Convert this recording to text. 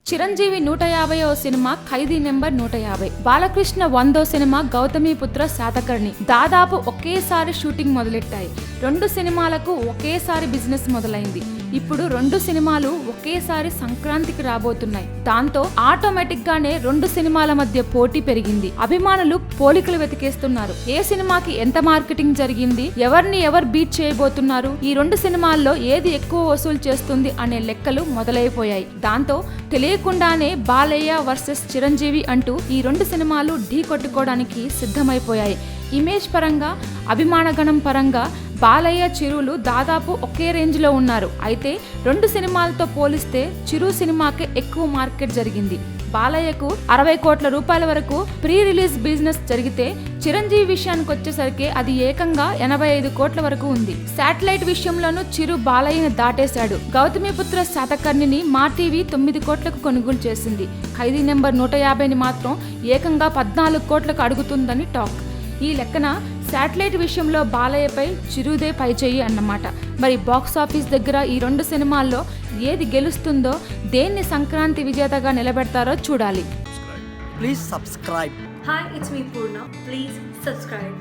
Chiranjeevi 150వ cinema ఖైదీ number 150, Balakrishna 100వ cinema Gautamiputra Satakarni దాదాపు ఒకేసారి shooting మొదలెట్టాయి. 2 సినిమాలకు ఒకేసారి బిజినెస్ మొదలైంది. ఇప్పుడు 2 సినిమాలు ఒకేసారి సంక్రాంతికి రాబోతున్నాయి. దాంతో ఆటోమేటిక్ గానే 2 సినిమాల మధ్య పోటీ పెరిగింది. అభిమానులు పోలికలు వెతికేస్తున్నారు. ఏ సినిమాకి ఎంత మార్కెటింగ్ జరిగింది, ఎవరిని ఎవరు బీట్ చేయబోతున్నారు, ఈ 2 సినిమాల్లో ఏది ఎక్కువ వసూలు చేస్తుంది అనే లెక్కలు మొదలైపోయాయి. దాంతో తెలియకుండానే బాలయ్య వర్సెస్ చిరంజీవి అంటూ ఈ 2 సినిమాలు ఢీ కొట్టుకోవడానికి సిద్ధమైపోయాయి. ఇమేజ్ పరంగా, అభిమానగణం పరంగా బాలయ్య, చిరులు దాదాపు ఒకే రేంజ్ లో ఉన్నారు. అయితే 2 సినిమాలతో పోలిస్తే చిరు సినిమాకే ఎక్కువ మార్కెట్ జరిగింది. బాలయ్యకు 60 కోట్ల రూపాయల వరకు ప్రీ రిలీజ్ బిజినెస్ జరిగితే చిరంజీవి విషయానికి వచ్చేసరికి అది ఏకంగా 85 కోట్ల వరకు ఉంది. శాటిలైట్ విషయంలోనూ చిరు బాలయ్యను దాటేశాడు. గౌతమిపుత్ర శాతకర్ణిని మా టీవీ 9 కోట్లకు కొనుగోలు చేసింది. ఖైదీ నెంబర్ 150ని మాత్రం ఏకంగా 14 కోట్లకు అడుగుతుందని టాక్. ఈ లెక్కన శాటిలైట్ విషయంలో బాలయ్యపై చిరుదే పైచేయి అన్నమాట. మరి బాక్స్ ఆఫీస్ దగ్గర ఈ 2 సినిమాల్లో ఏది గెలుస్తుందో, దేన్ని సంక్రాంతి విజేతగా నిలబెడతారో చూడాలి. Please subscribe. Hi, it's me Purna. Please subscribe.